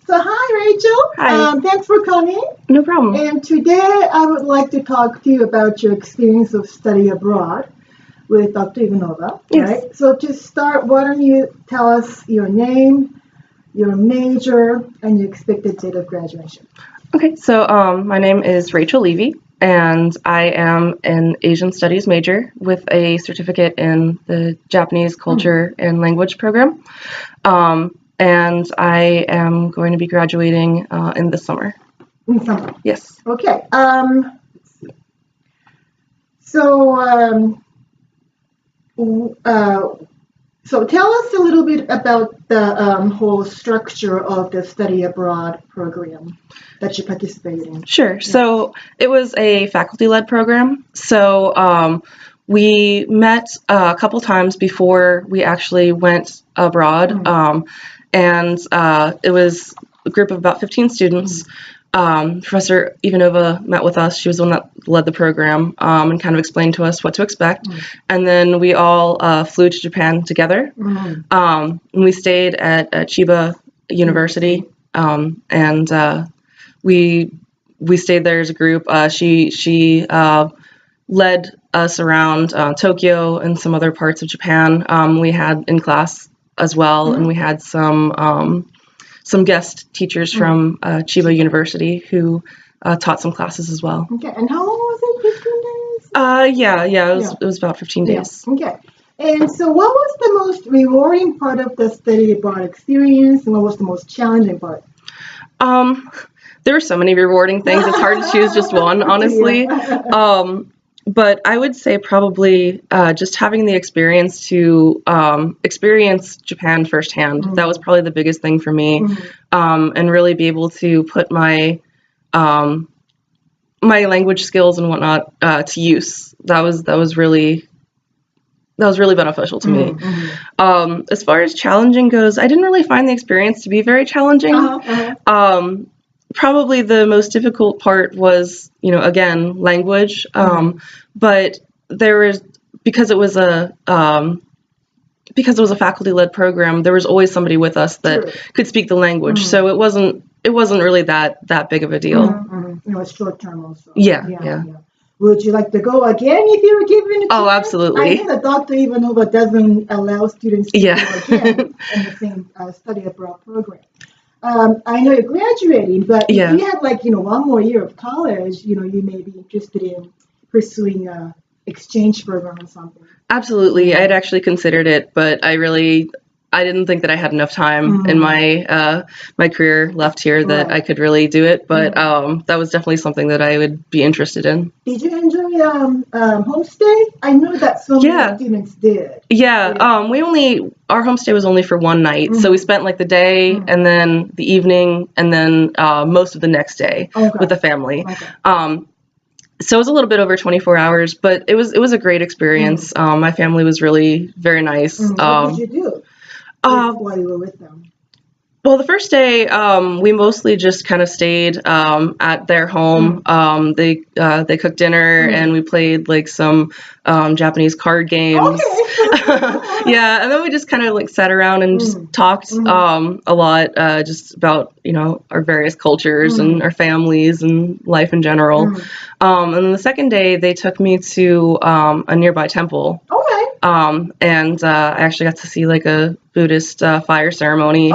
So hi, Rachel. Hi. Thanks for coming. No problem. And today I would like to talk to you about your experience of study abroad with Dr. Ivanova. Yes. Right? So to start, why don't you tell us your name, your major, and your expected date of graduation? Okay, so my name is Rachel Levy, and I am an Asian Studies major with a certificate in the Japanese Culture and Language program. And I am going to be graduating in the summer. In summer. Yes. Okay. Let's see. So, so tell us a little bit about the whole structure of the study abroad program that you participated in. Sure. Yeah. So it was a faculty-led program. So we met a couple times before we actually went abroad. And it was a group of about 15 students. Professor Ivanova met with us. She was the one that led the program and kind of explained to us what to expect. And then we all flew to Japan together. And we stayed at Chiba University. And we stayed there as a group. She led us around Tokyo and some other parts of Japan. We had in class as well, and we had some guest teachers from Chiba University who taught some classes as well. Okay, and how long was it? 15 days? Yeah, it was about 15 days. Yeah. Okay. And so what was the most rewarding part of the study abroad experience, and what was the most challenging part? There were so many rewarding things. It's hard to choose just one, honestly. But I would say probably just having the experience to experience Japan firsthand. That was probably the biggest thing for me, and really be able to put my my language skills and whatnot to use. That was really beneficial to me. As far as challenging goes, I didn't really find the experience to be very challenging. Probably the most difficult part was, again, language. But there was, because it was a faculty-led program, there was always somebody with us that could speak the language. So it wasn't really that big of a deal. It's short term also. Yeah. Would you like to go again if you were given a chance? Oh, absolutely. I know that Dr. Ivanova doesn't allow students to go again in the same study abroad program. I know you're graduating, but if you had one more year of college, you may be interested in pursuing a exchange program or something. Absolutely. I'd actually considered it, but I didn't think that I had enough time in my my career left here that I could really do it. But that was definitely something that I would be interested in. Did you enjoy homestay? I know that some students did. Our homestay was only for one night, so we spent like the day and then the evening and then most of the next day with the family. So it was a little bit over 24 hours, but it was a great experience. My family was really very nice. What did you do while you were with them? Well, the first day, we mostly just kind of stayed at their home. They cooked dinner and we played like some Japanese card games. Yeah, and then we just kind of like sat around and just talked a lot, just about our various cultures and our families and life in general. And then the second day, they took me to a nearby temple. And I actually got to see like a Buddhist fire ceremony.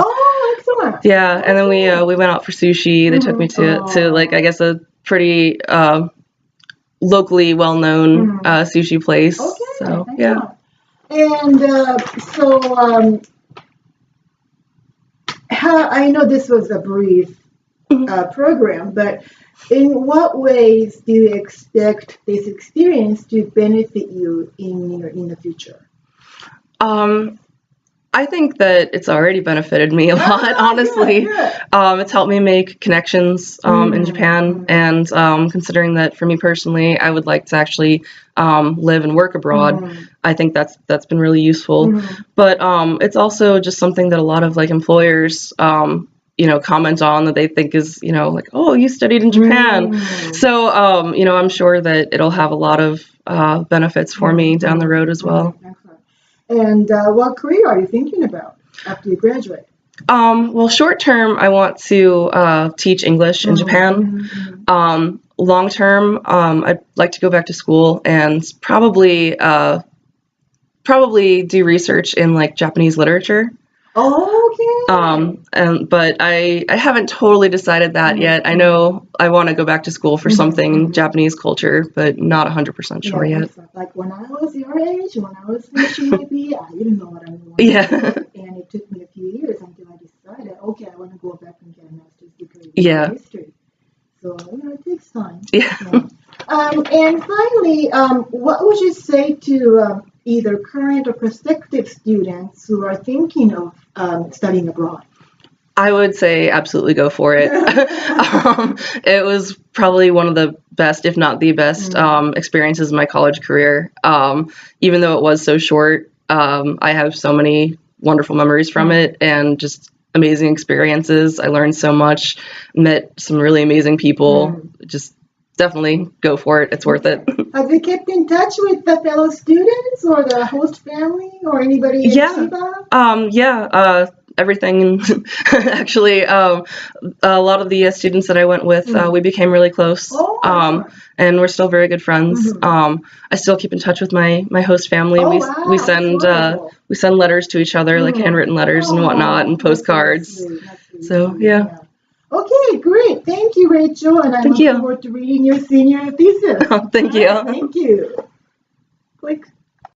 Yeah, and then we went out for sushi. They took me to like, I guess, a pretty locally well-known sushi place. So yeah. And I know this was a brief program, but in what ways do you expect this experience to benefit you in the future? I think that it's already benefited me a lot, honestly. It's helped me make connections in Japan, and considering that for me personally, I would like to actually live and work abroad, I think that's been really useful. But it's also just something that a lot of like employers comment on that they think is, like, oh, you studied in Japan. So, I'm sure that it'll have a lot of benefits for me down the road as well. And what career are you thinking about after you graduate? Well, short term, I want to teach English in Japan. Long term, I'd like to go back to school and probably do research in like Japanese literature. But I haven't totally decided that yet. I know I want to go back to school for something in Japanese culture, but not 100% sure yet. Like when I was your age, when I was finishing my BA, I didn't know what I wanted to do. And it took me a few years until I decided, okay, I want to go back and get a master's degree in history. So, it takes time. And finally, what would you say to either current or prospective students who are thinking of studying abroad? I would say absolutely go for it. It was probably one of the best, if not the best, experiences in my college career. Even though it was so short, I have so many wonderful memories from it and just amazing experiences. I learned so much, met some really amazing people. Just definitely go for it. It's worth it. Have you kept in touch with the fellow students or the host family or anybody in Chiba? Everything. Actually, a lot of the students that I went with, we became really close, and we're still very good friends. I still keep in touch with my host family. We send letters to each other, like handwritten letters and whatnot, and postcards. So yeah. Okay, great. Thank you, Rachel, and I look forward to reading your senior thesis. Thank you. Thank you. Click.